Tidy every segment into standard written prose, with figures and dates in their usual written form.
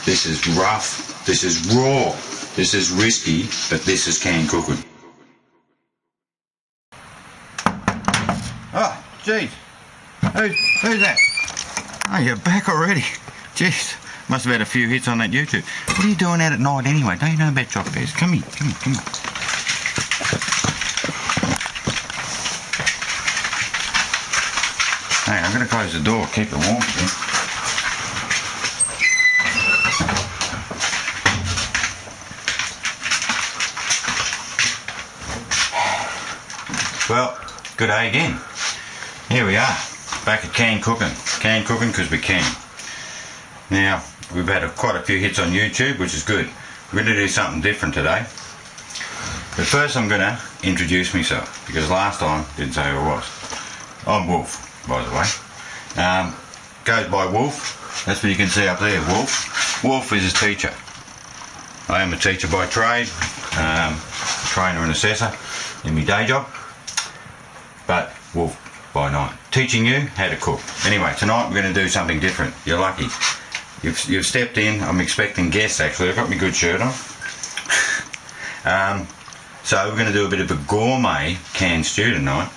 this is rough, this is raw, this is risky, but this is canned cooking. Oh, geez. Who's that? Oh, you're back already. Jeez, must have had a few hits on that YouTube. What are you doing out at night anyway? Don't you know about drop bears? Come here, come here, come here. Hey, I'm going to close the door, keep it warm again. Well, good day again. Here we are, back at canned cooking. Canned cooking because we can. Now, we've had quite a few hits on YouTube, which is good. We're going to do something different today. But first I'm going to introduce myself, because last time I didn't say who I was. I'm Wolf, by the way. Goes by Wolf. That's what you can see up there, Wolf. Wolf is a teacher. I am a teacher by trade, trainer and assessor in my day job. But Wolf by night, teaching you how to cook. Anyway, tonight we're going to do something different. You're lucky. You've stepped in. I'm expecting guests actually. I've got my good shirt on. So we're going to do a bit of a gourmet canned stew tonight,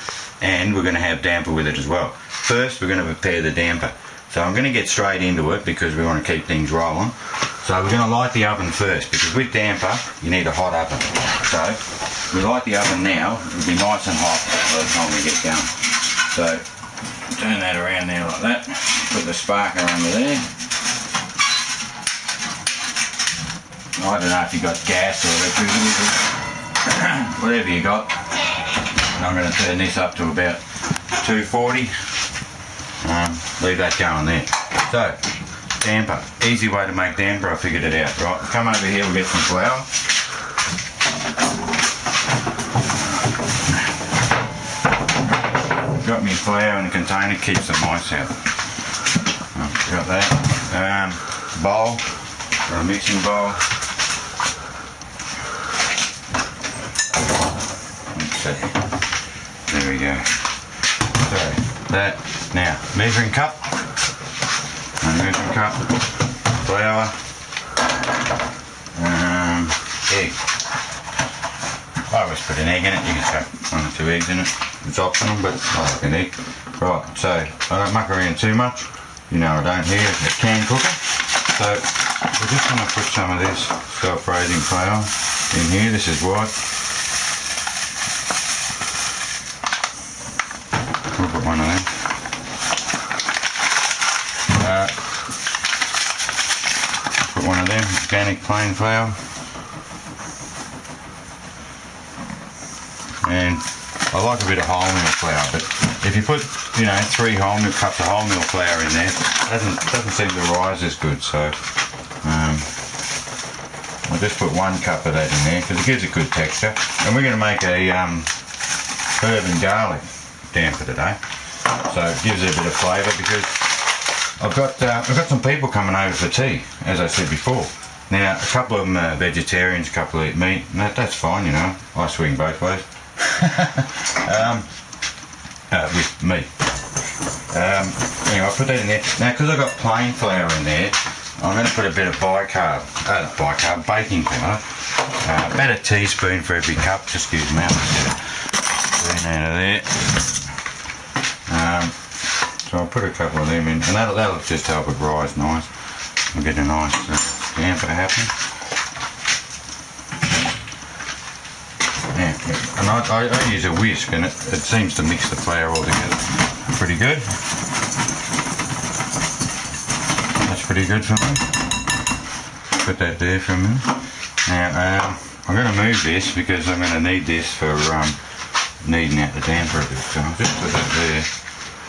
and we're going to have damper with it as well. First, we're going to prepare the damper. So I'm going to get straight into it because we want to keep things rolling. So we're going to light the oven first, because with damper you need a hot oven. So we light the oven now. It'll be nice and hot by the time we get going. So turn that around there like that. Put the sparker under there. I don't know if you got gas or electricity, whatever you got. And I'm going to turn this up to about 240. Leave that going there. So, damper. Easy way to make damper, I figured it out. Right, come over here, we'll get some flour. Got me flour in a container, keeps the mice out. Got that. Bowl, or a mixing bowl. Let's see. There we go. So, that. Now, measuring cup. Flour. Egg. I always put an egg in it. You can chuck 1 or 2 eggs in it. It's optional, but I like an egg. Right, so I don't muck around too much. You know I don't here at the can cooker. So we're just going to put some of this self-raising flour in here. This is white. We'll put one of them. Put one of them, organic plain flour. And I like a bit of wholemeal flour, but if you put, 3 wholemeal cups of wholemeal flour in there, it doesn't seem to rise as good. So I'll just put 1 cup of that in there because it gives a good texture. And we're going to make a herb and garlic damper today, so it gives it a bit of flavour. Because I've got some people coming over for tea, as I said before. Now, a couple of them are vegetarians, a couple eat meat, and that's fine, I swing both ways. With meat. Anyway, I'll put that in there. Now, because I've got plain flour in there, I'm going to put a bit of baking powder. About a teaspoon for every cup, just gives them out. Out of there. So I'll put a couple of them in, and that'll just help it rise nice and get a nice damper happening. Yeah, and I use a whisk, and it seems to mix the flour all together pretty good. That's pretty good for me. Put that there for a minute. Now I'm going to move this because I'm going to need this for kneading out the damper a bit. So I'll just put that there.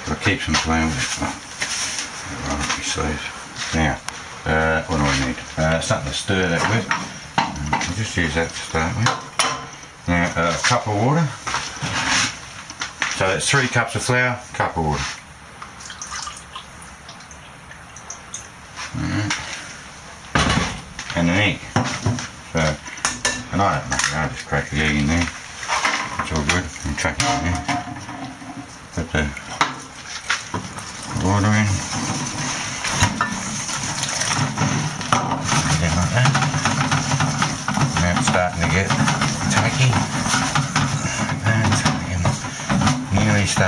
I'll keep some flour with it. Right up my sleeve. Now, what do I need? Something to stir that with. I'll just use that to start with. Now, a cup of water. So that's 3 cups of flour, cup of water. And an egg. So, and I don't make it, I just crack the egg in there. It's all good. And chuck it in there. Put the water in.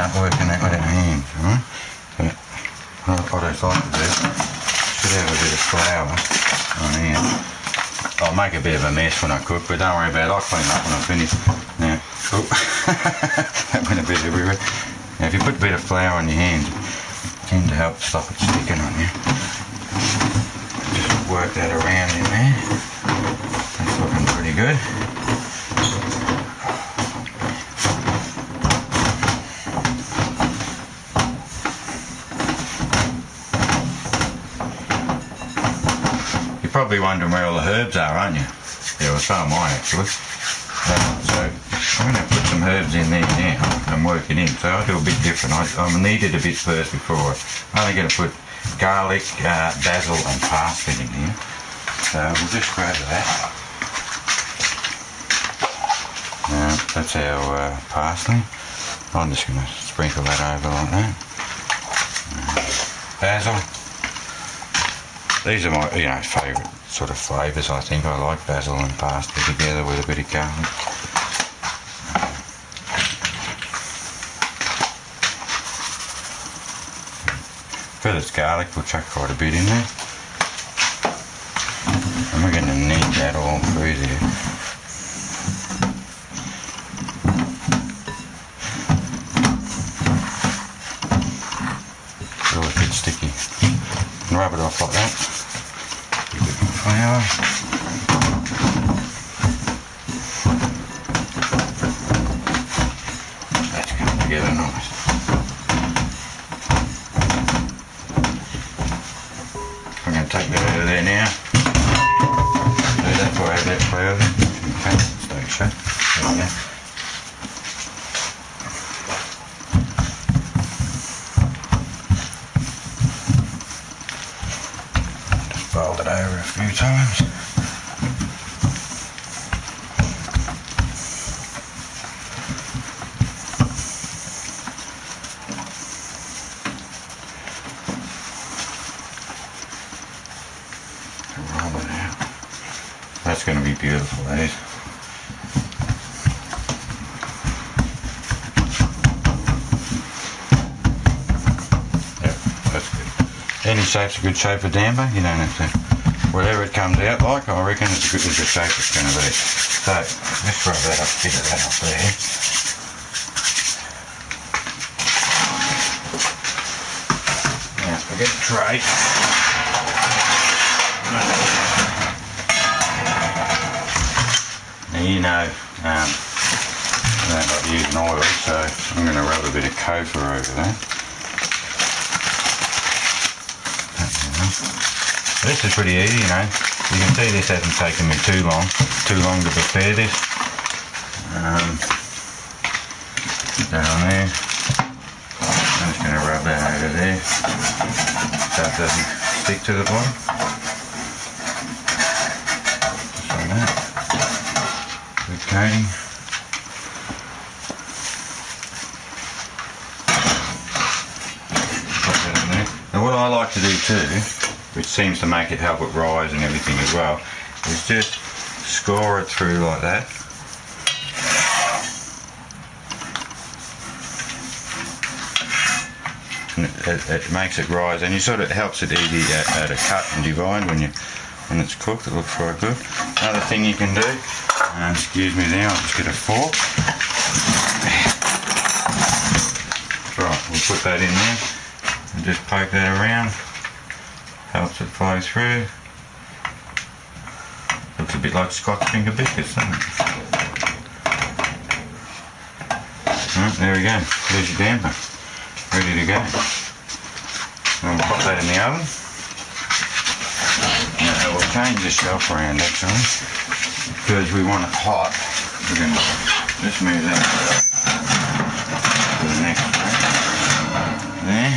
start working that with our hands, right? But what I just like to do, should have a bit of flour on here. I'll make a bit of a mess when I cook, but don't worry about it, I'll clean up when I finish. Now, oh, that went a bit everywhere. Now if you put a bit of flour on your hands, it tends to help stop it sticking on you. Just work that around in there. That's looking pretty good. You're probably wondering where all the herbs are, aren't you? Yeah, well, so am I actually. So I'm going to put some herbs in there now and work it in. So I do a bit different. I kneaded a bit first before. I'm only going to put garlic, basil and parsley in here. So we'll just grab that. That's our parsley. I'm just going to sprinkle that over like that. Basil. These are my, favourite sort of flavours, I think. I like basil and parsley together with a bit of garlic. Because it's garlic, we'll chuck quite a bit in there. And we're going to knead that all through there. It's all a bit sticky. And rub it off like that. A bit more flour. That's coming together nice. I'm going to take that out of there now. Do that before I add that flour. Okay, stay shut. There we go. Just fold it over a few times. Roll it out. That's going to be beautiful, that is. Yep, that's good. Any shape's a good shape for damper. You don't have to, whatever it comes out like, I reckon it's as good as the shape it's going to be. So, let's rub that up, bit of that up there. Now, we'll get a tray. Now you know, I don't like using oil, so I'm going to rub a bit of cocoa over that. This is pretty easy, you know. You can see this hasn't taken me too long to prepare this. Put that on there. I'm just going to rub that over there so it doesn't stick to the bottom. Just like that. Good coating. Put that in there. Now what I like to do too, which seems to make it help it rise and everything as well, is just score it through like that. And it makes it rise, and you sort of helps it easy at a cut and divide when it's cooked. It looks quite good. Another thing you can do, excuse me there, I'll just get a fork. Right, we'll put that in there and just poke that around. Helps it flow through. Looks a bit like Scotch finger biscuits, doesn't it? Right, there we go. There's your damper. Ready to go. And we'll pop that in the oven. Now we'll change the shelf around actually, because we want it hot. We're going to just move that to the next one. There.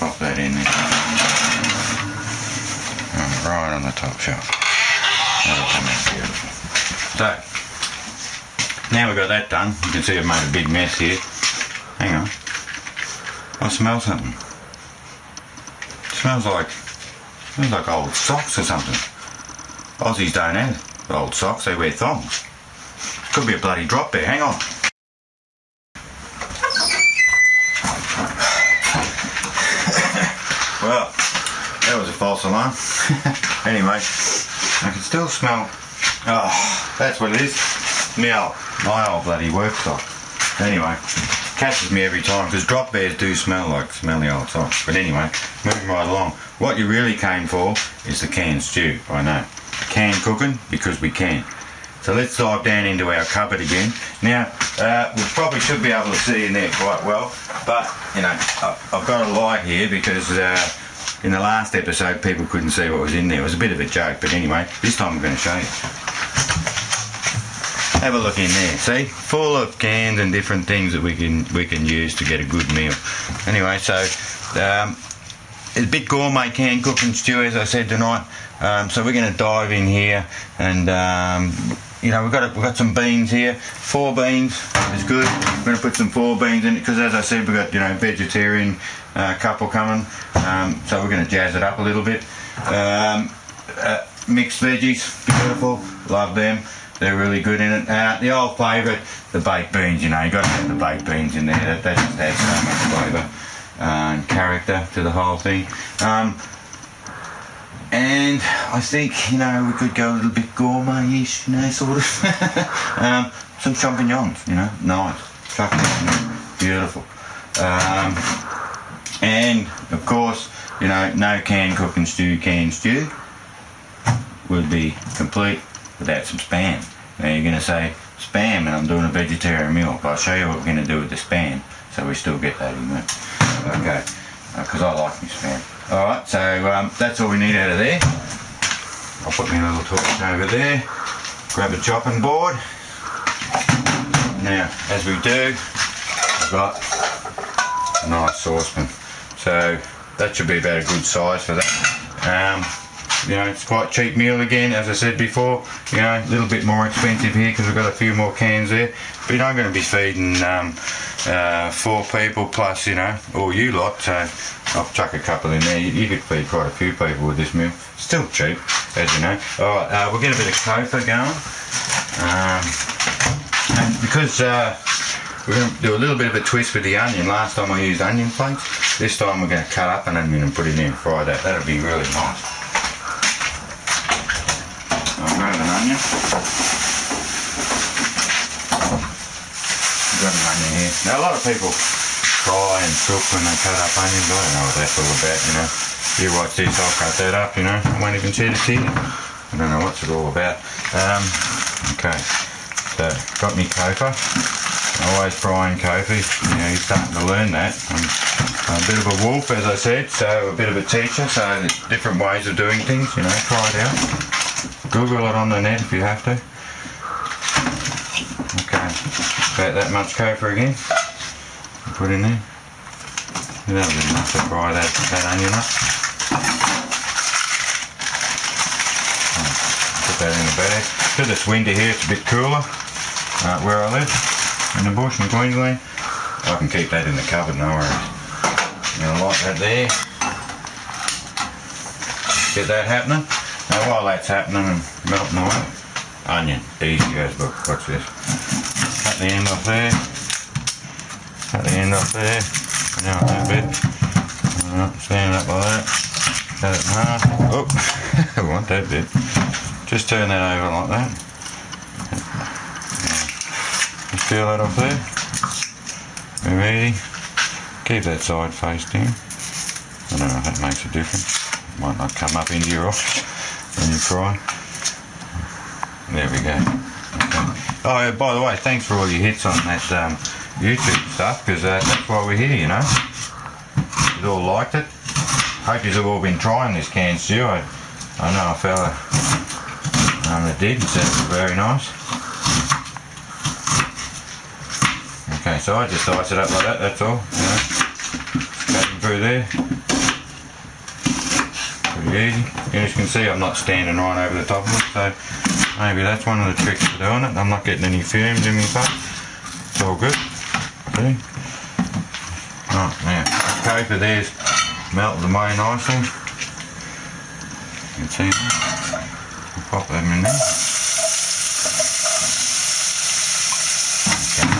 Pop that in there. Right on the top shelf. That'll come out beautiful. So, now we've got that done. You can see I've made a big mess here. Hang on. I smell something. It smells like old socks or something. Aussies don't have old socks, they wear thongs. Could be a bloody drop there, hang on. false alarm. Anyway, I can still smell. Oh, that's what it is. My old bloody worktop. Anyway, catches me every time because drop bears do smell like smelly old socks. But anyway, moving right along. What you really came for is the canned stew. I know. Canned cooking because we can. So let's dive down into our cupboard again. Now, we probably should be able to see in there quite well, but, you know, I've got a light here because in the last episode people couldn't see what was in there. It was a bit of a joke, but anyway, this time I'm going to show you. Have a look in there, see? Full of cans and different things that we can use to get a good meal. Anyway, so it's a bit gourmet canned cooking stew, as I said tonight. So we're going to dive in here and you know, we've got some beans here. 4 beans is good. We're going to put some 4 beans in it because, as I said, we've got, you know, vegetarian couple coming. So we're going to jazz it up a little bit. Mixed veggies, beautiful. Love them. They're really good in it. The old favourite, the baked beans. You know, you got to have the baked beans in there. That just adds so much flavour and character to the whole thing. And I think, you know, we could go a little bit gourmet-ish, you know, sort of. Some champignons, you know, nice. Chuck it in there. Beautiful. And, of course, you know, no canned cooking stew. Canned stew would be complete without some spam. Now you're going to say, spam, and I'm doing a vegetarian meal. But I'll show you what we're going to do with the spam, so we still get that in there. Okay, because I like my spam. Alright, so that's all we need out of there. I'll put my little torch over there, grab a chopping board. Now, as we do, I've got a nice saucepan. So that should be about a good size for that. You know, it's quite cheap meal again, as I said before. You know, a little bit more expensive here because we've got a few more cans there. But you know, I'm going to be feeding 4 people plus, you know, all you lot. So I'll chuck a couple in there. You could feed quite a few people with this meal. Still cheap, as you know. Alright, we'll get a bit of kofa going. And because we're going to do a little bit of a twist with the onion. Last time I used onion flakes. This time we're going to cut up an onion and put it in and fry that. That'll be really nice. I'll grab an onion. I've got an onion here. Now a lot of people fry and cook when they cut up onions. I don't know what that's all about, you know. You watch this, I'll cut that up, you know. I won't even shed a tear. I don't know what's it all about. Okay, so got me kofa. Always frying kofi. You know, you're starting to learn that. I'm a bit of a wolf, as I said, so a bit of a teacher, so there's different ways of doing things, you know, try it out. Google it on the net if you have to. Okay, about that much kofa again. Put in there. That'll be enough to fry that onion up. Put that in the bag. Because it's winter here, it's a bit cooler where I live, in the bush in Queensland. I can keep that in the cupboard, no worries. I'm going to light that there. Get that happening. Now while that's happening and melting away, onion, easy as book. Watch this. Cut the end off there. Cut the end off there. Now that bit. Stand it up like that. Cut it in half. Oh, I want that bit. Just turn that over like that. Just peel that off there. Very easy. Keep that side face down. I don't know if that makes a difference. Might not come up into your eye when you fry. There we go. Okay. Oh, yeah, by the way, thanks for all your hits on that YouTube stuff, because that's why we're here, you know. You all liked it. Hope you've all been trying this canned stew. I know a fella that did and said it was very nice. Okay, so I just dice it up like that, that's all. You know. Cutting through there. Pretty easy. As you can see, I'm not standing right over the top of it, so maybe that's one of the tricks for doing it. I'm not getting any fumes in my face. It's all good. See? Right, now, kofa there's melted away nicely. You can see that. I'll pop them in there. Okay.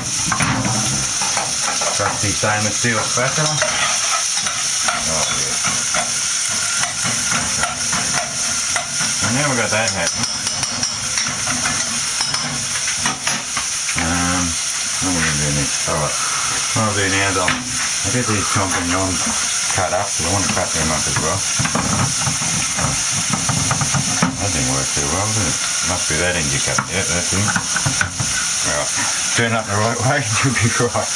Trusty stainless steel spatula. Oh, yeah. Okay. now we've got that happening. What am I going to do next? Alright, what I'll do now is I'll get these champignons cut up, because I want to cut them up as well. That didn't work too well, did it? Must be that end you cut. Yep, that's it. Right, turn up the right way, you'll be right.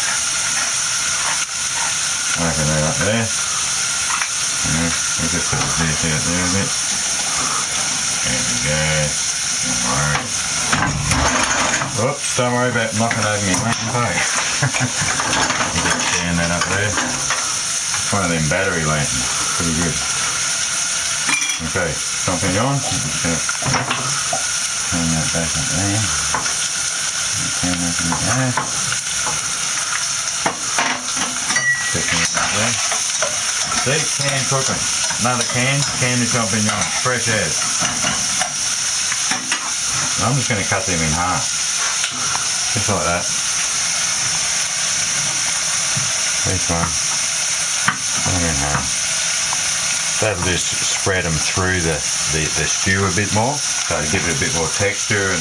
Open that up there. We'll just put the zest out there a bit. There we go. Alright. Oops, don't worry about knocking over my main plate. Just stand that up there. It's one of them battery lanterns. Pretty good. Okay, champignon. Just going to turn that back up there. Turn that up there. Stick it up there. See, canned cooking. Another can of champignon. Fresh as. I'm just going to cut them in half. Just like that. This one. In half. That'll just spread them through the stew a bit more. So to give it a bit more texture, and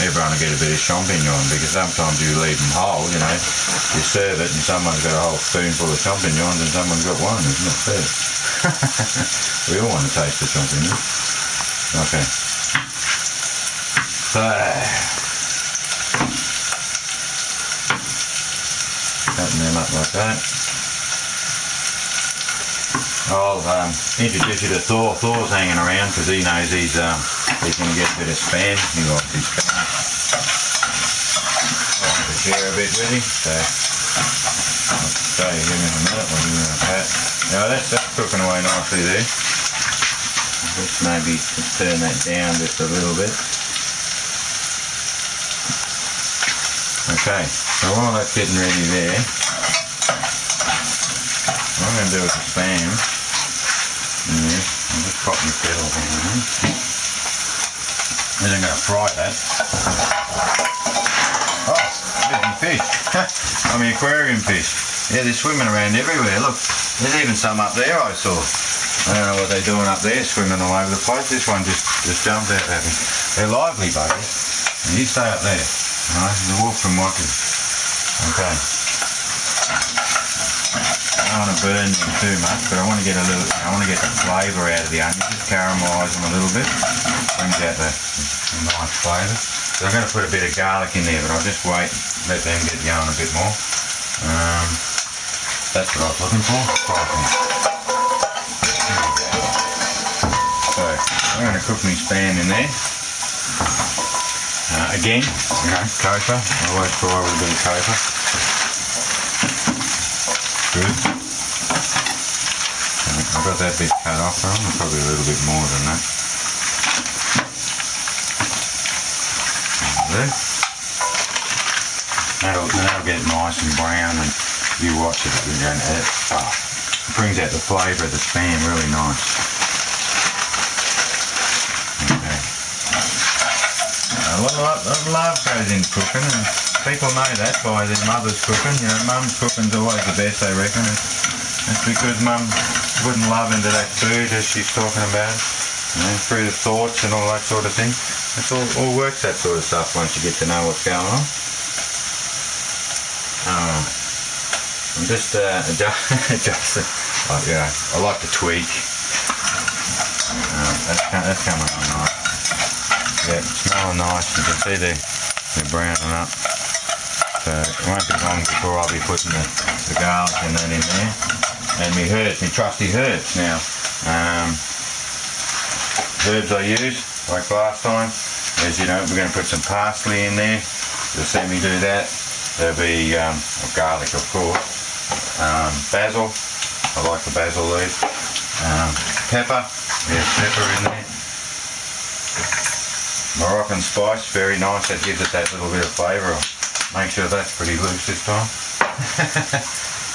everyone will get a bit of champignon, because sometimes you leave them whole, you know. You serve it and someone's got a whole spoonful of champignons and someone's got one. It's not fair. We all want to taste the champignons. Okay. So, cutting them up like that. I'll introduce you to Thor. Thor's hanging around because he knows he's going to get a bit of spam. He likes his spam. I like to share a bit with him, so I'll show you him in a minute. We'll give him a pat. Now that's cooking away nicely there. Just maybe turn that down just a little bit. Okay, so while that's getting ready there, what I'm going to do with the spam, I'll just pop my kettle on. Then I'm going to fry that. Oh, there's my fish. I'm an aquarium fish. Yeah, they're swimming around everywhere. Look, there's even some up there I saw. I don't know what they're doing up there, swimming all over the place. This one just jumped out at me. They're lively buggies. And you stay up there. Alright, the wolf from watching. Okay. I don't want to burn them too much, but I want to get the flavour out of the onion. Just caramelise them a little bit. Brings out the nice flavour. So I'm going to put a bit of garlic in there, but I'll just wait, let them get going a bit more. That's what I was looking for. So I'm going to cook my spam in there. Again, kosher. I always try with a bit of kosher. Good. I've got that bit cut off from them, probably a little bit more than that. There. That'll get nice and brown, and you watch it, it brings out the flavour of the spam really nice. A lot of love goes in cooking, and people know that by their mother's cooking. You know, mum's cooking's always the best, they reckon. It's because mum putting love into that food, as she's talking about, you know, through the thoughts and all that sort of thing. It's all works, that sort of stuff, once you get to know what's going on. I'm just adjusting. I like to tweak. That's coming on nice. Yeah, smelling nice. You can see they're browning up. So it won't be long before I'll be putting the garlic and that in there. And my herbs, my trusty herbs. Now, herbs I use, like last time, as you know, we're going to put some parsley in there. You'll see me do that. There'll be garlic, of course. Basil, I like the basil leaf. Pepper, there's pepper in there. Moroccan spice, very nice, that gives it that little bit of flavour. Make sure that's pretty loose this time.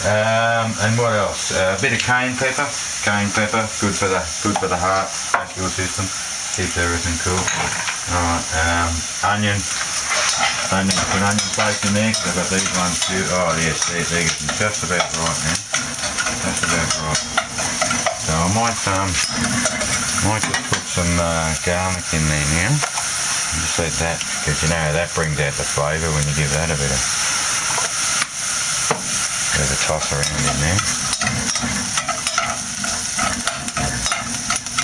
And what else? A bit of cayenne pepper. Cayenne pepper, good for the heart, vascular system, keeps everything cool. Alright, onion. Put onion flakes in there because I've got these ones too. Oh yes, they're getting just about right now. Just about right. So I might just put some garlic in there now. Just let that, because you know that brings out the flavour when you give that a bit of toss around in there.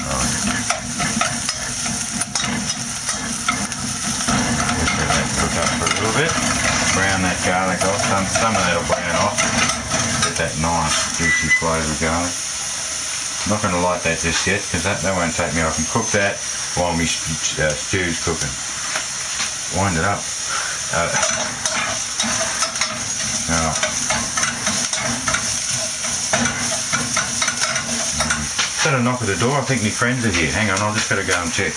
Right. Just let that cook up for a little bit. Brown that garlic off. Some of that will brown off. Get that nice juicy flavour garlic. I'm not going to light that just yet because that won't take me. I can cook that while my stew's cooking. Wind it up. Is that a knock at the door? I think my friends are here. Hang on, I'll just gotta go and check.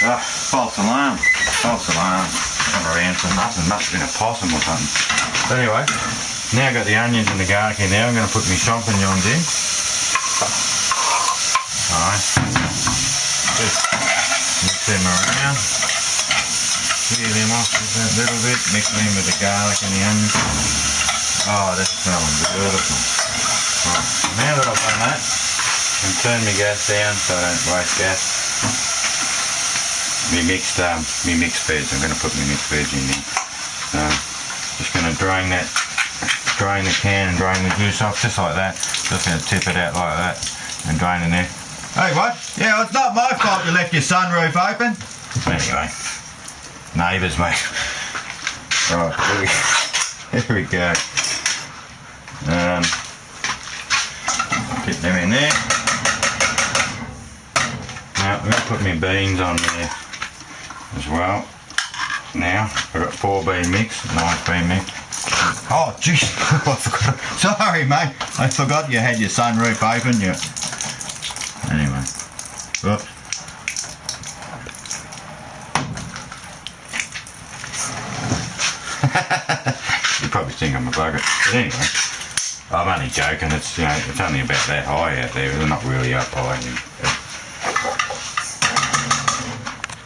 Ah, false alarm. False alarm. Come around for nothing. Must have been a possum or something. But anyway, now I've got the onions and the garlic in there. I'm going to put my champignons in. Alright. Just mix them around. Clear them off just a little bit. Mix them in with the garlic and the onions. Oh, that's smelling beautiful. Right. Now that I've done that, I can turn my gas down so I don't waste gas. Me mixed veg. I'm going to put my mixed veg in there. So just going to drain the can and drain the juice off just like that. Just going to tip it out like that and drain in there. Hey, what? Yeah, it's not my fault you left your sunroof open. Anyway, neighbours, mate. Right, here we go. Get them in there. Now I'm going to put my beans on there as well. Now I've got 4 bean mix, nice bean mix. Oh, jeez. I forgot. Sorry, mate. I forgot you had your sunroof open. You. Anyway, oops. You probably think I'm a bugger, but anyway, I'm only joking. It's it's only about that high out there. They're not really up high.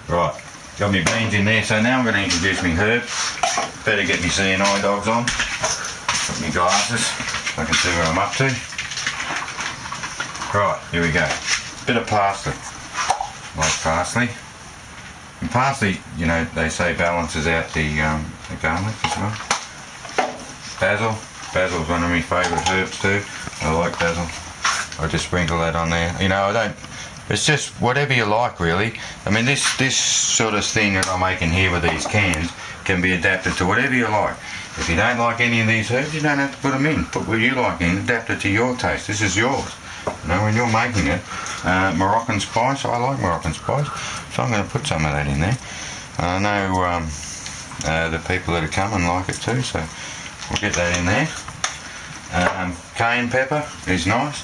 Right, got my beans in there. So now I'm going to introduce my herbs. Better get my seeing eye dogs on. Put my glasses so I can see what I'm up to. Right, here we go. Bit of parsley. Like parsley. And parsley, they say balances out the garlic as well. Basil. Basil's one of my favourite herbs too. I like basil. I just sprinkle that on there. I don't. It's just whatever you like, really. I mean, this sort of thing that I'm making here with these cans can be adapted to whatever you like. If you don't like any of these herbs, you don't have to put them in. Put what you like in, adapt it to your taste. This is yours. When you're making it, Moroccan spice, I like Moroccan spice, so I'm going to put some of that in there. I know the people that are coming like it too, so we'll get that in there. Cayenne pepper is nice.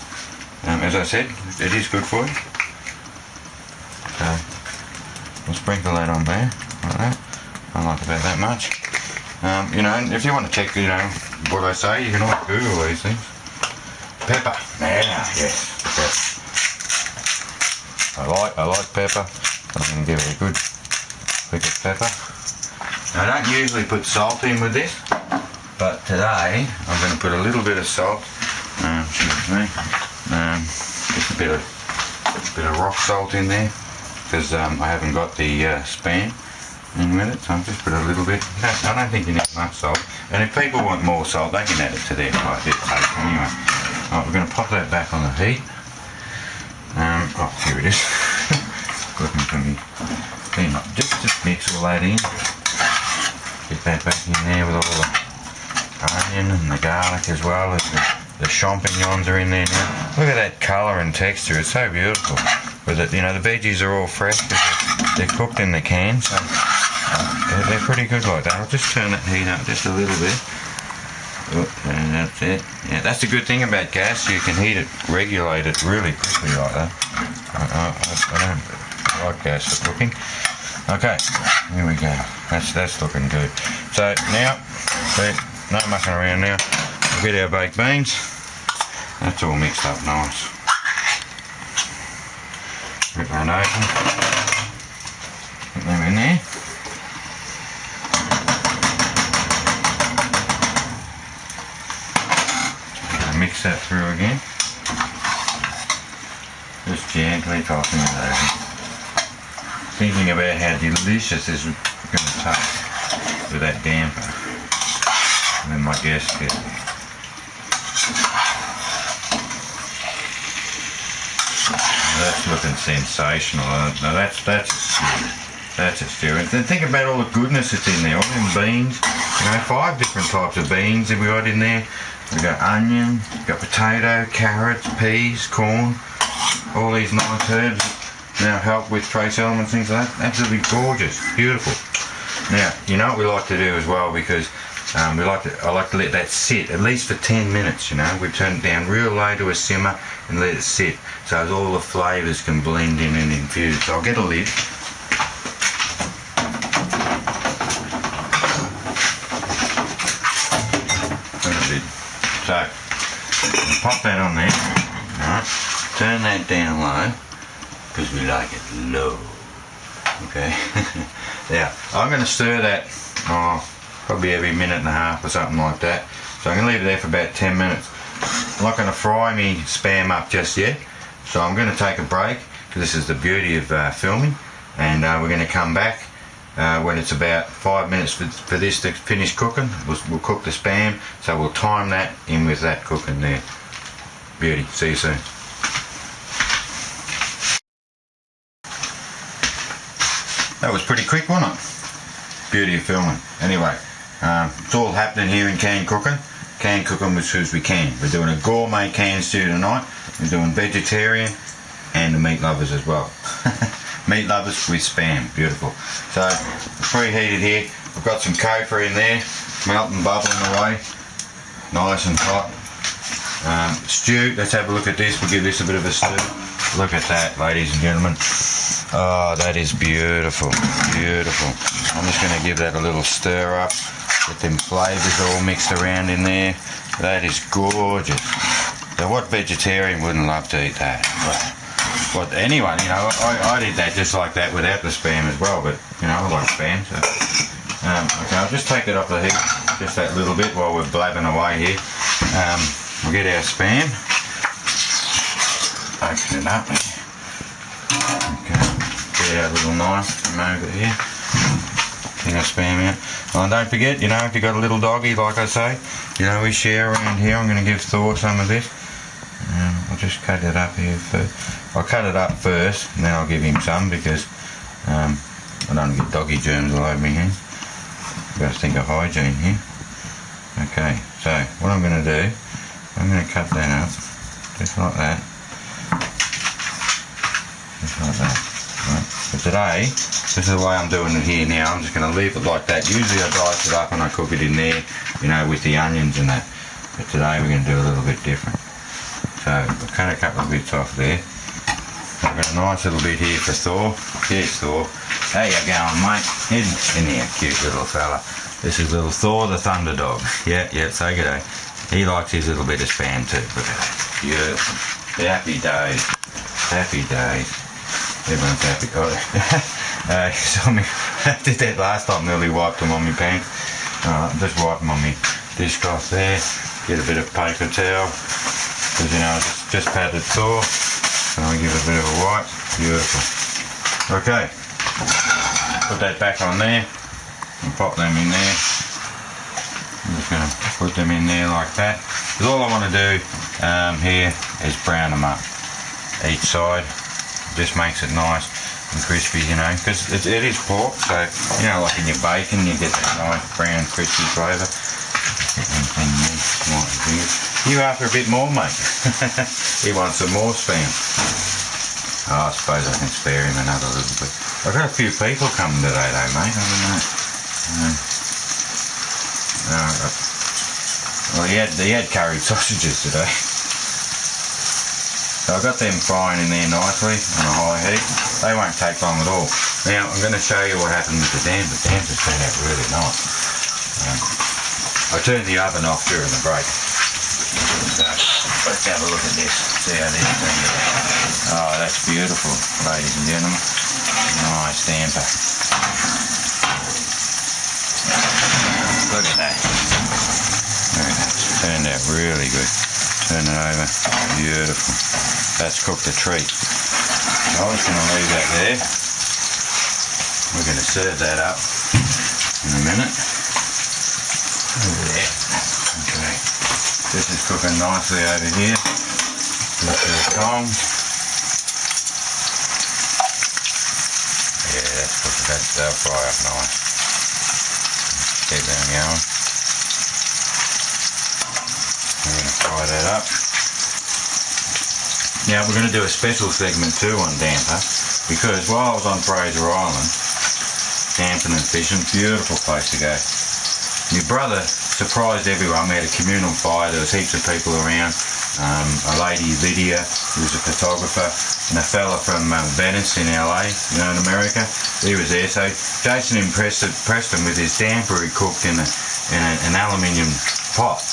As I said, it is good for you. So we'll sprinkle that on there, like that. I like about that much. If you want to check, what I say, you can always Google these things. Pepper. Yes. I like pepper. So I'm going to give it a good pick of pepper. Now, I don't usually put salt in with this, but today I'm going to put a little bit of salt. Excuse me. Just a bit of rock salt in there because I haven't got the Spam in with it, so I'll just put a little bit. I don't think you need much salt. And if people want more salt, they can add it to their taste anyway. Right, we're going to pop that back on the heat. Here it is. Looking for me. Then just mix all that in. Get that back in there with all the onion and the garlic as well. The champignons are in there now. Look at that colour and texture. It's so beautiful. With it, the veggies are all fresh because they're cooked in the can, so they're pretty good like that. I'll just turn that heat up just a little bit. And that's it. Yeah, that's the good thing about gas. You can regulate it really quickly like that. I don't like gas for cooking. Okay, here we go. That's looking good. So now, no mucking around now. We'll get our baked beans. That's all mixed up nice. Rip that open. Put them in there. mix that through again. Just gently tossing it over. Thinking about how delicious this is going to taste with that damper. And then my guests get there. That's looking sensational. Now that's a stew. That's a stew. And then think about all the goodness that's in there. All them beans. 5 different types of beans that we got in there. We've got onion, we've got potato, carrots, peas, corn. All these nice herbs now help with trace elements, things like that. Absolutely gorgeous. Beautiful. Now, you know what we like to do as well, because I like to let that sit at least for 10 minutes, We turn it down real low to a simmer and let it sit so as all the flavours can blend in and infuse. So I'll get a lid. So pop that on there. Alright. Turn that down low because we like it low. Okay. Now I'm going to stir that probably every minute and a half or something like that. So I'm going to leave it there for about 10 minutes. I'm not going to fry me spam up just yet. So I'm going to take a break, because this is the beauty of filming, and we're going to come back when it's about 5 minutes for this to finish cooking. We'll cook the spam, so we'll time that in with that cooking there. Beauty. See you soon. That was pretty quick, wasn't it? Beauty of filming. Anyway, it's all happening here in Canned Cookin. Canned Cookin as soon as we can. We're doing a gourmet canned stew tonight. We're doing vegetarian and the meat lovers as well. Meat lovers with spam. Beautiful. So, preheated here. I've got some cocoa in there, melting, bubbling away. Nice and hot. Stew, let's have a look at this. We'll give this a bit of a stir. Look at that, ladies and gentlemen. Oh, that is beautiful. Beautiful. I'm just going to give that a little stir up. Get them flavours all mixed around in there. That is gorgeous. So what vegetarian wouldn't love to eat that? But anyone, I did that just like that without the spam as well, but, I like spam, so. Okay, I'll just take it off the heat, just that little bit while we're blabbing away here. We'll get our spam. Open it up. Okay, get our little knife from over here. Get our spam out. Well, and don't forget, if you've got a little doggy, like I say, we share around here. I'm going to give Thor some of this. I'll just cut it up here first. I'll cut it up first, and then I'll give him some, because I don't want to get doggy germs all over my hands. I've got to think of hygiene here. Okay, so what I'm going to do, I'm going to cut that up, just like that. Just like that. Right. But today, this is the way I'm doing it here now. I'm just going to leave it like that. Usually I dice it up and I cook it in there, with the onions and that. But today we're going to do a little bit different. So I've cut a couple of bits off there. I've got a nice little bit here for Thor. Here's Thor. How you going, mate? Isn't he a cute little fella? This is little Thor the Thunder Dog. Yeah, say good day. He likes his little bit of spam too. Look at that. Beautiful. Happy days. Happy days. Everyone's happy. Oh, saw me. I did that last time, nearly wiped them on my pants. Just wipe them on my dishcloth there. Get a bit of paper towel. Because, it's just patted Thor. And I'll give it a bit of a wipe. Beautiful. Okay. Put that back on there. And pop them in there. I'm just going to put them in there like that. Because all I want to do here is brown them up. Each side. Just makes it nice and crispy, because it is pork, so, like in your bacon, you get that nice brown crispy flavour. You after a bit more, mate? He wants some more spam. Oh, I suppose I can spare him another little bit. I've got a few people coming today, though, mate. I don't know. Well, he had curried sausages today. So I've got them frying in there nicely on a high heat. They won't take long at all. Now, I'm going to show you what happened with the damper. The damper's turned out really nice. I turned the oven off during the break. So, let's have a look at this. See how this turned out. Oh, that's beautiful, ladies and gentlemen. Nice damper. Look at that. Look at that. It's turned out really good. Turn it over. Beautiful. That's cooked a treat. So I'm just going to leave that there. We're going to serve that up in a minute. Over there. Okay. This is cooking nicely over here. Look at the tongs. Yeah, that's cooking. That'll fry up nice. Keep that going. We're going to fry that up. Now we're going to do a special segment too on damper, because while I was on Fraser Island, camping and fishing, beautiful place to go. My brother surprised everyone. We had a communal fire. There was heaps of people around. A lady, Lydia, who's a photographer, and a fella from Venice in LA, in America. He was there. So Jason impressed him with his damper he cooked in an aluminium pot.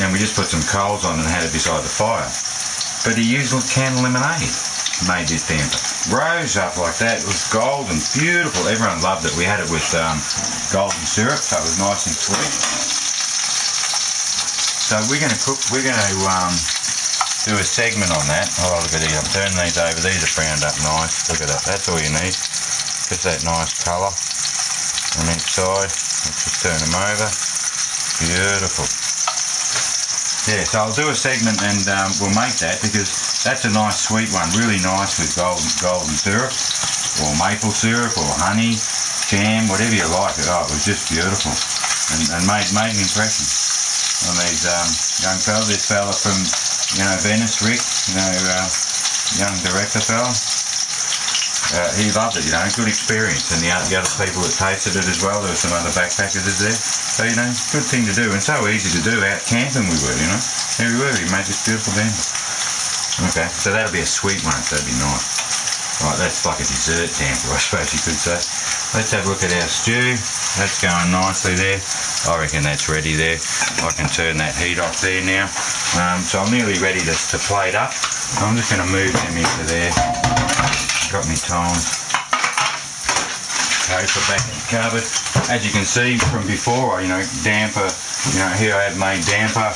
And we just put some coals on and had it beside the fire. But he used canned lemonade, made this damper. Rose up like that. It was golden, beautiful. Everyone loved it. We had it with golden syrup, so it was nice and sweet. So we're going to do a segment on that. Oh, look at these. I'm turning these over. These are browned up nice. Look at that. That's all you need. Just that nice colour on each side. Let's just turn them over. Beautiful. Yeah, so I'll do a segment and we'll make that, because that's a nice sweet one, really nice with golden syrup or maple syrup or honey, jam, whatever you like. Oh, it was just beautiful and made an impression on these young fellas. This fella from Venice, Rick, young director fella. He loved it, good experience, and the other people that tasted it as well. There were some other backpackers there. So, good thing to do, and so easy to do. Out camping we were, There we were, we made this beautiful damper. Okay, so that'll be a sweet one, so that'll be nice. Right, that's like a dessert damper, I suppose you could say. Let's have a look at our stew. That's going nicely there. I reckon that's ready there. I can turn that heat off there now. So I'm nearly ready to plate up. I'm just going to move them into there. Got my tongs. Okay, so back in the cupboard. As you can see from before, damper, here I have made damper,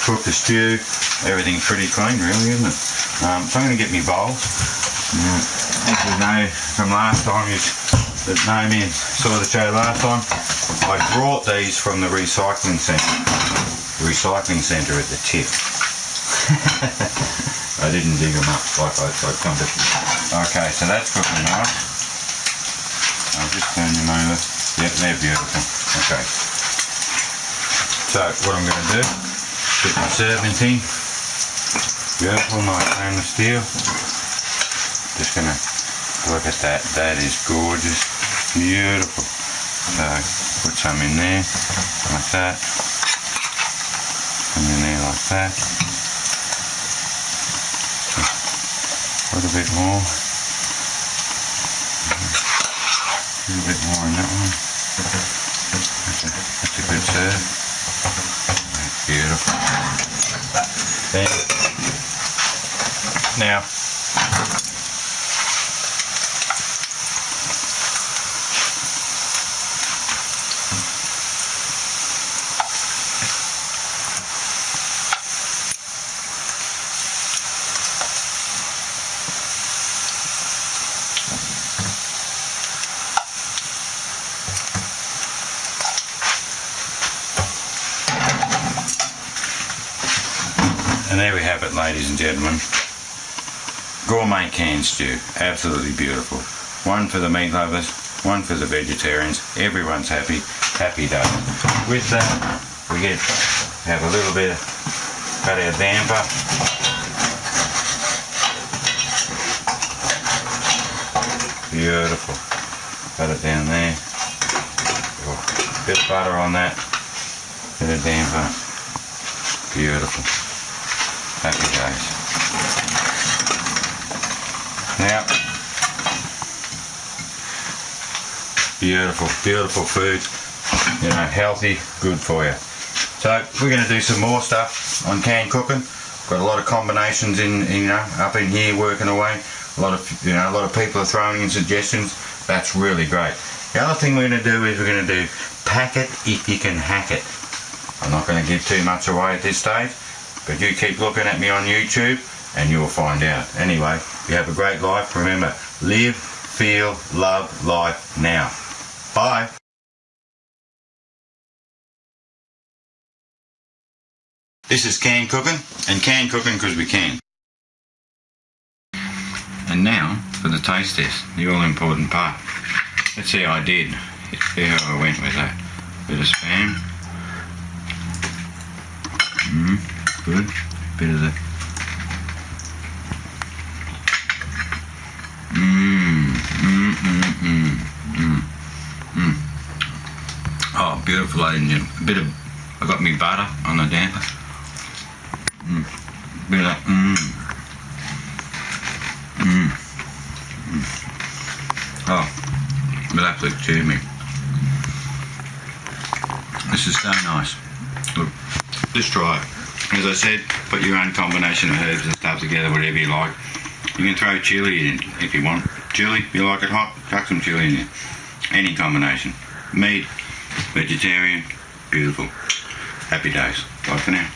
cooked the stew, everything's pretty clean really, isn't it? So I'm going to get my bowls. As you know from last time, that know me and saw the show last time, I brought these from the recycling centre. The recycling centre at the tip. I didn't dig them up like I wanted. Okay, so that's cooking nice. I'll just turn them over. Yep, they're beautiful. Okay. So what I'm going to do, get my serving thing. Beautiful, nice stainless steel. Just going to look at that. That is gorgeous. Beautiful. So put some in there, like that. Some in there like that. Put a bit more. A little bit more in that one. That's a good serve. That's beautiful. Then, now, and there we have it, ladies and gentlemen. Gourmet canned stew. Absolutely beautiful. One for the meat lovers, one for the vegetarians. Everyone's happy. Happy day. With that, we have a little bit of cut our damper. Beautiful. Cut it down there. Bit of butter on that. Bit of damper. Beautiful. Happy days. Now, beautiful, beautiful food. Healthy, good for you. So we're going to do some more stuff on canned cooking. Got a lot of combinations up in here working away. A lot of people are throwing in suggestions. That's really great. The other thing we're going to do is we're going to do pack it if you can hack it. I'm not going to give too much away at this stage, but you keep looking at me on YouTube and you'll find out. Anyway, you have a great life. Remember, live, feel, love life now. Bye. This is canned cooking, and canned cooking because we can. And now for the taste test, the all important part. Let's see how I did. See how I went with that. Bit of Spam. Good. Bit of the Oh, beautiful, ladies and gentlemen. A bit of, I got me butter on the damper. Bit of that. Oh, will absolutely cheer me. This is so nice. Look, just try it. As I said, put your own combination of herbs and stuff together, whatever you like. You can throw chili in if you want. Chili, you like it hot, chuck some chili in there. Any combination. Meat, vegetarian, beautiful. Happy days. Bye for now.